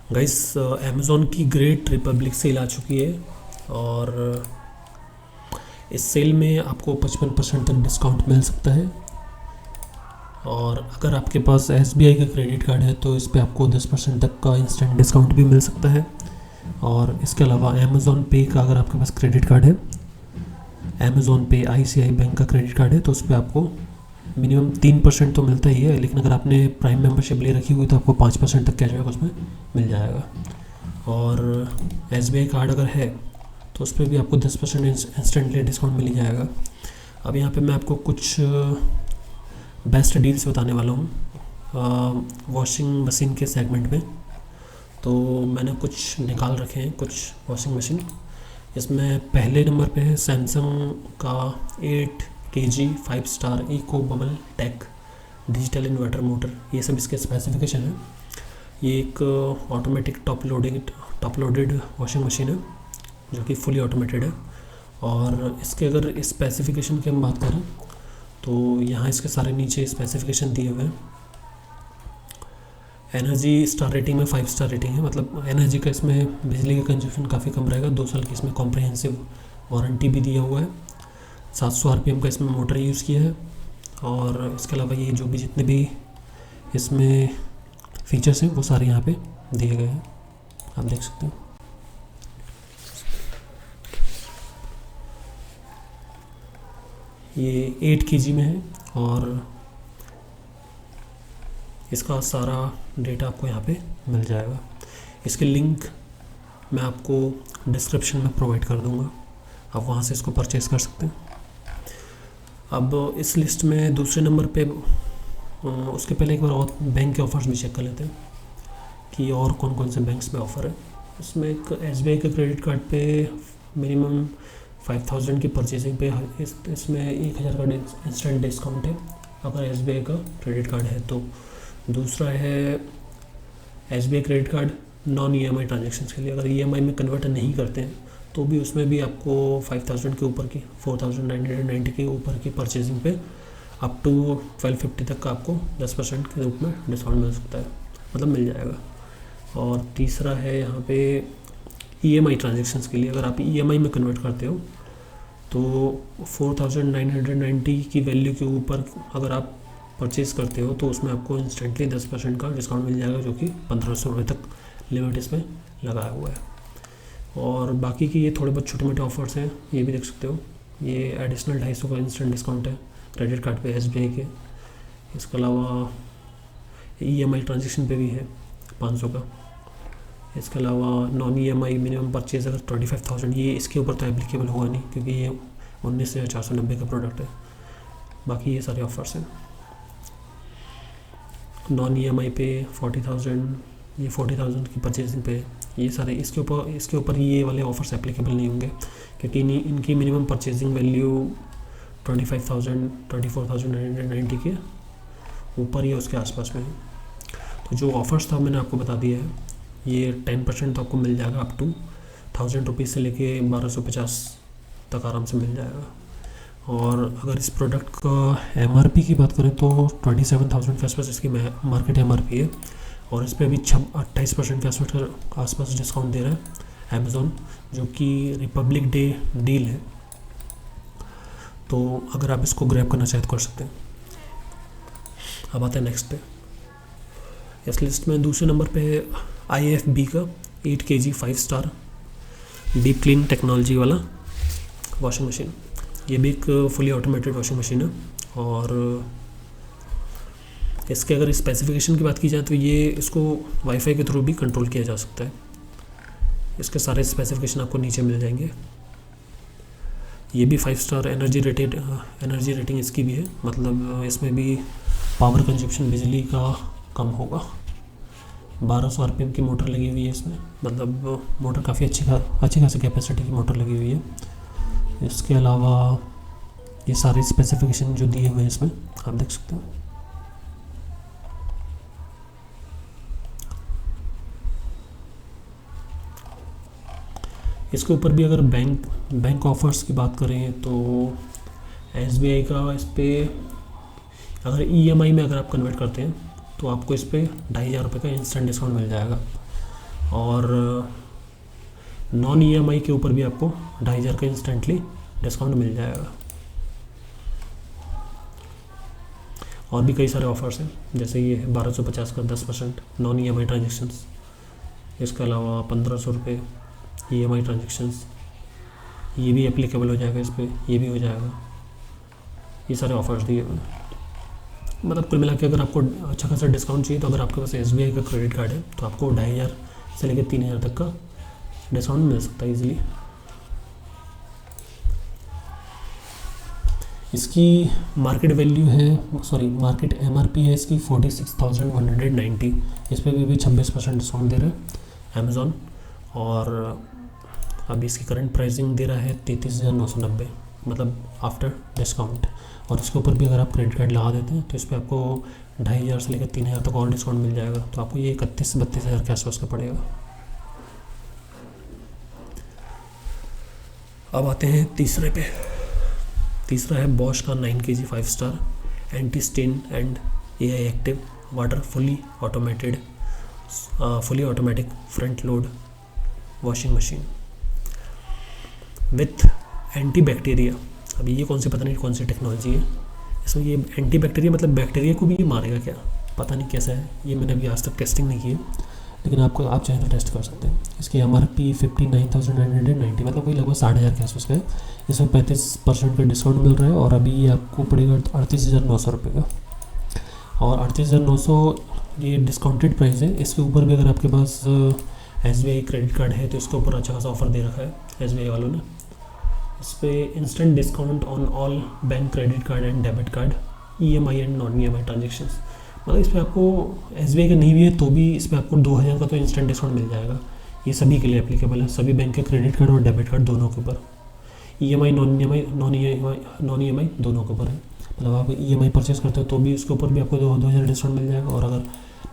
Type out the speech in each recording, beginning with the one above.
Guys, Amazon की great Republic cell आ चुकी है और इस सेल में आपको 55% तक डिस्काउंट मिल सकता है। और अगर आपके पास SBI का क्रेडिट कार्ड है तो इस पर आपको 10% तक का इंस्टेंट डिस्काउंट भी मिल सकता है। और इसके अलावा अमेज़ॉन पे का अगर आपके पास क्रेडिट कार्ड है, अमेज़ॉन पे ICICI बैंक का क्रेडिट कार्ड है, तो उस पर आपको मिनिमम 3% तो मिलता ही है, लेकिन अगर आपने प्राइम मेंबरशिप ले रखी हुई तो आपको 5% तक कैशबैक उसमें मिल जाएगा। और SBI कार्ड अगर है तो उस पर भी आपको 10% इंस्टेंटली डिस्काउंट मिल ही जाएगा। अब यहाँ पे मैं आपको कुछ बेस्ट डील्स बताने वाला हूँ वॉशिंग मशीन के सेगमेंट में। तो मैंने कुछ निकाल रखे हैं कुछ वॉशिंग मशीन। इसमें पहले नंबर पे है सैमसंग का 8 kg 5 star eco bubble tech digital inverter motor. ये सब इसके स्पेसिफिकेशन है। ये एक automatic top loaded washing machine है जो कि फुली ऑटोमेटेड है। और इसके अगर स्पेसिफिकेशन की हम बात करें तो यहाँ इसके सारे नीचे स्पेसिफिकेशन दिए हुए हैं। एनर्जी स्टार रेटिंग में 5 स्टार रेटिंग है, मतलब एनर्जी का इसमें बिजली का कंजप्शन काफ़ी कम रहेगा। 2 साल की इसमें कॉम्प्रिहेंसिव वारंटी भी दिया हुआ है। 700 RPM का इसमें मोटर यूज़ किया है। और इसके अलावा ये जो भी जितने भी इसमें फीचर्स हैं वो सारे यहाँ पे दिए गए हैं, आप देख सकते हैं। ये 8 kg में है और इसका सारा डेटा आपको यहाँ पे मिल जाएगा। इसके लिंक मैं आपको डिस्क्रिप्शन में प्रोवाइड कर दूँगा, आप वहाँ से इसको परचेज़ कर सकते हैं। अब इस लिस्ट में दूसरे नंबर पे उसके पहले एक बार और बैंक के ऑफ़र्स भी चेक कर लेते हैं कि और कौन कौन से बैंक्स में ऑफ़र है। इसमें एक SBI के क्रेडिट कार्ड पे मिनिमम 5000 की परचेजिंग पे इसमें 1000 का इंस्टेंट डिस्काउंट है अगर SBI का क्रेडिट कार्ड है तो। दूसरा है SBI credit card non EMI transaction के लिए। अगर EMI में कन्वर्ट नहीं करते हैं तो भी उसमें भी आपको 5000 के ऊपर की 4990 के ऊपर की परचेजिंग पे अप टू 1250 तक का आपको 10% के रूप में डिस्काउंट मिल सकता है, मतलब मिल जाएगा। और तीसरा है यहाँ पे EMI ट्रांजेक्शन्स के लिए। अगर आप EMI में कन्वर्ट करते हो तो 4990 की वैल्यू के ऊपर अगर आप परचेज़ करते हो तो उसमें आपको इंस्टेंटली 10% का डिस्काउंट मिल जाएगा, जो कि 1500 रुपये तक लिमिट इसमें लगाया हुआ है। और बाकी की ये थोड़े बहुत छोटे मोटे ऑफर्स हैं, ये भी देख सकते हो। ये एडिशनल 250 का इंस्टेंट डिस्काउंट है क्रेडिट कार्ड पे SBI के। इसके अलावा EMI ट्रांजेक्शन पे भी है 500 का। इसके अलावा नॉन EMI मिनिमम परचेज अगर 25,000, ये इसके ऊपर तो एप्लीकेबल होगा नहीं क्योंकि ये 19,490 का प्रोडक्ट है। बाकी ये सारे ऑफर्स हैं। नॉन EMI पे 40,000, ये 40,000 की परचेजिंग पे ये सारे इसके ऊपर ये वाले ऑफर्स एप्लीकेबल नहीं होंगे क्योंकि इनकी मिनिमम परचेजिंग वैल्यू 25,000 24,990 के ऊपर या उसके आसपास में है। तो जो ऑफर्स था मैंने आपको बता दिया है। ये 10% तो आपको मिल जाएगा अप टू 1000 रुपीज़ से लेके 1250 तक आराम से मिल जाएगा। और अगर इस प्रोडक्ट का MRP की बात करें तो 27,000 के आसपास इसकी मार्केट MRP है। और इस पर भी 28% के आसपास डिस्काउंट दे रहा है अमेज़ॉन, जो कि रिपब्लिक डे डील है। तो अगर आप इसको ग्रैब करना चाहें तो कर सकते हैं। अब आते हैं नेक्स्ट पे। इस लिस्ट में दूसरे नंबर पे है IFB का 8 kg 5 star deep clean technology वाला वॉशिंग मशीन। ये भी एक फुली ऑटोमेटेड वॉशिंग मशीन है। और इसके अगर स्पेसिफिकेशन की बात की जाए तो ये इसको वाईफाई के थ्रू भी कंट्रोल किया जा सकता है। इसके सारे स्पेसिफिकेशन आपको नीचे मिल जाएंगे। ये भी 5 स्टार एनर्जी रेटिंग इसकी भी है, मतलब इसमें भी पावर कंजप्शन बिजली का कम होगा। 1200 RPM की मोटर लगी हुई है इसमें, मतलब मोटर काफ़ी अच्छी खासी कैपेसिटी की मोटर लगी हुई है। इसके अलावा ये सारे स्पेसिफिकेशन जो दिए हुए हैं इसमें आप देख सकते हो। इसके ऊपर भी अगर बैंक ऑफर्स की बात करें तो SBI का इस पर अगर EMI में अगर आप कन्वर्ट करते हैं तो आपको इस पर 2,500 रुपये का इंस्टेंट डिस्काउंट मिल जाएगा। और नॉन EMI के ऊपर भी आपको 2500 का इंस्टेंटली डिस्काउंट मिल जाएगा। और भी कई सारे ऑफर्स हैं, जैसे ये 1250 का 10% नॉन EMI ट्रांजेक्शन्स, इसके अलावा 1500 रुपये EMI ट्रांजेक्शन्स, ये भी एप्लीकेबल हो जाएगा इस पर, ये भी हो जाएगा। ये सारे ऑफर्स दिए हुए हैं। मतलब कुल मिला के अगर आपको अच्छा खासा डिस्काउंट चाहिए तो अगर आपके पास SBI का क्रेडिट कार्ड है तो आपको 2500 से लेकर 3000 तक का डिस्काउंट मिल सकता है ईजिली। इसकी मार्केट वैल्यू है, सॉरी मार्केट MRP है इसकी 46,190। इस पर भी 26% डिस्काउंट दे रहा है अमेज़ॉन। और अभी इसकी करंट प्राइसिंग दे रहा है 33,990, मतलब आफ्टर डिस्काउंट। और उसके ऊपर भी अगर आप क्रेडिट कार्ड लगा देते हैं तो इस पर आपको 2500 से लेकर 3000 तक और डिस्काउंट मिल जाएगा। तो आपको ये 31-32 हज़ार के आसपास का पड़ेगा। अब आते हैं तीसरे पे। तीसरा है बॉश का 9 kg 5 star anti stain and AI active water fully automatic front load washing machine with anti bacteria. अभी ये कौन सी, पता नहीं कौन सी टेक्नोलॉजी है इसमें। ये एंटी बैक्टीरिया मतलब बैक्टीरिया को भी ये मारेगा क्या, पता नहीं कैसा है, ये मैंने अभी आज तक टेस्टिंग नहीं की है, लेकिन आप चाहें तो टेस्ट कर सकते हैं। इसकी MRP 59,990, मतलब कोई लगभग 60,000 के आसपास का है। इसमें 35% का डिस्काउंट मिल रहा है और अभी ये आपको पड़ेगा 38,900 रुपये का। और 38,900 ये डिस्काउंटेड प्राइस है। इसके ऊपर भी अगर आपके पास SBI क्रेडिट कार्ड है तो इसके ऊपर अच्छा खासा ऑफर दे रखा है SBI वालों ने। इस पर instant discount on all bank credit card and debit card EMI and non EMI transactions. मतलब इस पर आपको SBI का नहीं भी है तो भी इस पर आपको 2000 का तो इंस्टेंट डिस्काउंट मिल जाएगा। ये सभी के लिए एप्लीकेबल है, सभी बैंक के क्रेडिट कार्ड और डेबिट कार्ड दोनों के ऊपर। EMI नॉन EMI दोनों के ऊपर है। मतलब आप EMI परचेस करते हो तो भी उसके ऊपर भी आपको 2000 डिस्काउंट मिल जाएगा, और अगर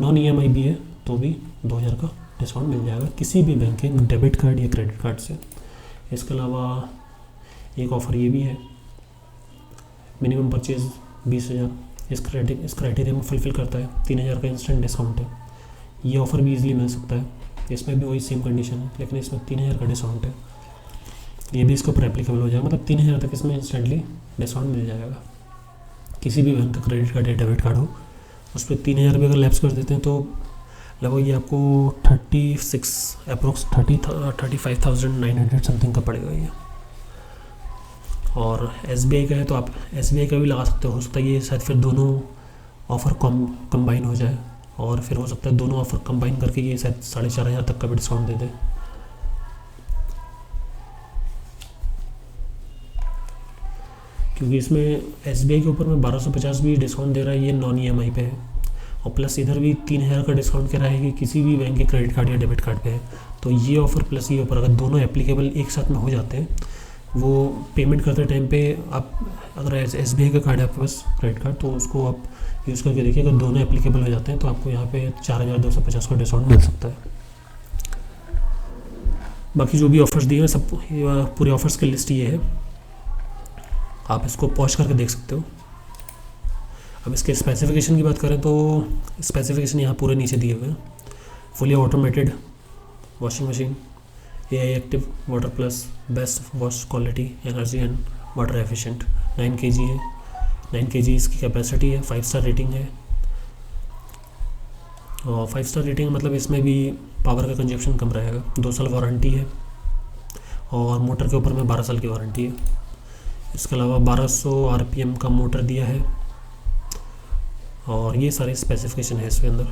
नॉन EMI भी है तो भी 2000 का डिस्काउंट मिल जाएगा किसी भी बैंक के डेबिट कार्ड या क्रेडिट कार्ड से। इसके अलावा एक ऑफ़र ये भी है, मिनिमम परचेज 20,000 इस क्राइटेरिया में फुलफिल करता है, 3000 का इंस्टेंट डिस्काउंट है। ये ऑफ़र भी इजीली मिल सकता है। इसमें भी वही सेम कंडीशन है, लेकिन इसमें 3000 का डिस्काउंट है। ये भी इसके ऊपर एप्लीकेबल हो जाएगा, मतलब 3000 तक इसमें इंस्टेंटली डिस्काउंट मिल जाएगा। किसी भी बैंक का क्रेडिट कार्ड या डेबिट कार्ड हो उस पर 3000 भी अगर लैप्स कर देते हैं तो लगभग ये आपको 35,900 समथिंग का पड़ेगा ये। और SBI का है तो आप SBI का भी लगा सकते हो सकता है ये शायद फिर दोनों ऑफ़र कंबाइन हो जाए, और फिर हो सकता है दोनों ऑफ़र कंबाइन करके ये शायद 4,500 तक का भी डिस्काउंट दे दे। क्योंकि इसमें SBI के ऊपर में 1250 भी डिस्काउंट दे रहा है, ये नॉन EMI पे है, और प्लस इधर भी 3000 का डिस्काउंट कह रहा है कि किसी भी बैंक के क्रेडिट कार्ड या डेबिट कार्ड पे है। तो ये ऑफ़र प्लस ये ऑफ़र अगर दोनों एप्लीकेबल एक साथ में हो जाते हैं, वो पेमेंट करते टाइम पे आप अगर SBI का कार्ड है आपके पास क्रेडिट कार्ड तो उसको आप यूज़ करके देखिए, अगर दोनों एप्लीकेबल हो जाते हैं तो आपको यहाँ पे 4,250 का डिस्काउंट मिल सकता है। बाकी जो भी ऑफ़र्स दिए हैं सब पूरे ऑफ़र्स की लिस्ट ये है, आप इसको पॉज करके देख सकते हो। अब इसके स्पेसिफिकेशन की बात करें तो स्पेसिफिकेशन यहाँ पूरे नीचे दिए हुए हैं। Fully automated washing machine, AI active water plus, best wash quality, energy and water efficient, 9 kg है, 9 kg इसकी कैपेसिटी है, 5 स्टार रेटिंग है। और 5 स्टार रेटिंग मतलब इसमें भी पावर का कंजप्शन कम रहेगा, 2 साल वारंटी है, और मोटर के ऊपर में 12 साल की वारंटी है। इसके अलावा 1200 RPM का मोटर दिया है, और ये सारे स्पेसिफिकेशन है इसके अंदर।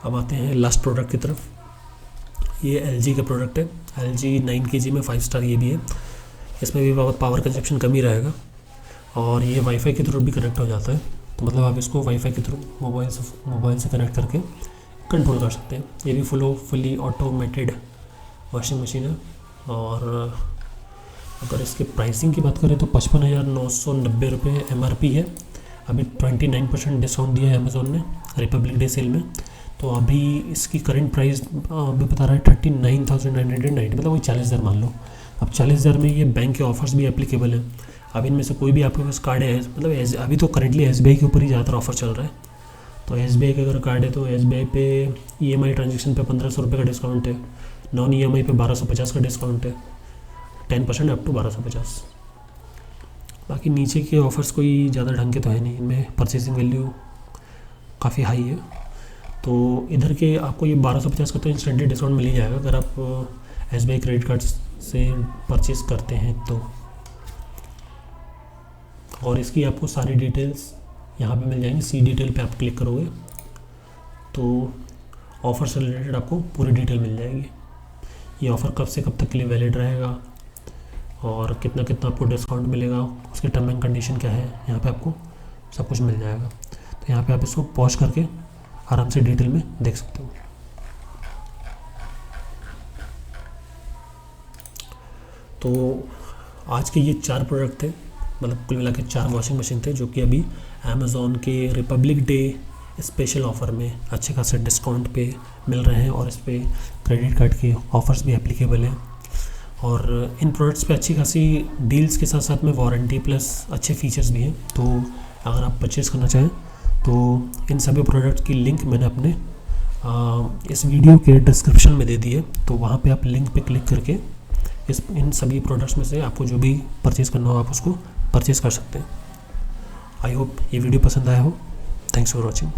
अब आते हैं लास्ट प्रोडक्ट की तरफ। ये LG का प्रोडक्ट है, LG 9 kg में 5 स्टार ये भी है। इसमें भी पावर कंजप्शन कम ही रहेगा, और ये वाईफाई के थ्रू भी कनेक्ट हो जाता है, तो मतलब आप इसको वाईफाई के थ्रू मोबाइल से कनेक्ट करके कंट्रोल कर सकते हैं। ये भी फुली ऑटोमेटेड वॉशिंग मशीन है। और अगर इसके प्राइसिंग की बात करें तो 55,990 रुपये MRP है। अभी 29% डिस्काउंट दिया है अमेज़ॉन ने रिपब्लिक डे सेल में, तो अभी इसकी करंट प्राइस अभी बता रहा है 39,990, मतलब वही 40,000 मान लो। अब 40,000 में ये बैंक के ऑफर्स भी एप्लीकेबल हैं। अब इनमें से कोई भी आपके पास कार्ड है, मतलब अभी तो करेंटली SBI के ऊपर ही ज़्यादातर ऑफर चल रहा है। तो SBI का अगर कार्ड है तो SBI पे EMI ट्रांजेक्शन पे 1500 रुपये का डिस्काउंट है, नॉन EMI पे 1250 का डिस्काउंट है, 10% अप टू 1250। बाकी नीचे के ऑफ़र्स कोई ज़्यादा ढंग के तो है नहीं, इनमें परचेसिंग वैल्यू काफ़ी हाई है। तो इधर के आपको ये 1250 का तो इंस्टेंटली डिस्काउंट मिल ही जाएगा अगर आप SBI क्रेडिट कार्ड से परचेस करते हैं तो। और इसकी आपको सारी डिटेल्स यहाँ पे मिल जाएंगी। सी डिटेल पे आप क्लिक करोगे तो ऑफ़र से रिलेटेड आपको पूरी डिटेल मिल जाएगी। ये ऑफ़र कब से कब तक के लिए वैलिड रहेगा और कितना कितना आपको डिस्काउंट मिलेगा, उसके टर्म एंड कंडीशन क्या है, यहाँ पे आपको सब कुछ मिल जाएगा। तो यहाँ पे आप इसको पॉज करके आराम से डिटेल में देख सकते हो। तो आज के ये 4 प्रोडक्ट थे, मतलब कुल मिला के 4 वॉशिंग मशीन थे जो कि अभी अमेज़ॉन के रिपब्लिक डे स्पेशल ऑफ़र में अच्छे खासे डिस्काउंट पे मिल रहे हैं और इस पर क्रेडिट कार्ड के ऑफ़र्स भी एप्लीकेबल हैं। और इन प्रोडक्ट्स पे अच्छी खासी डील्स के साथ साथ में वारंटी प्लस अच्छे फीचर्स भी हैं। तो अगर आप परचेज़ करना चाहें तो इन सभी प्रोडक्ट्स की लिंक मैंने अपने इस वीडियो के डिस्क्रिप्शन में दे दी है। तो वहाँ पे आप लिंक पे क्लिक करके इन सभी प्रोडक्ट्स में से आपको जो भी परचेज़ करना हो आप उसको परचेज़ कर सकते हैं। आई होप ये वीडियो पसंद आया हो। Thanks for watching.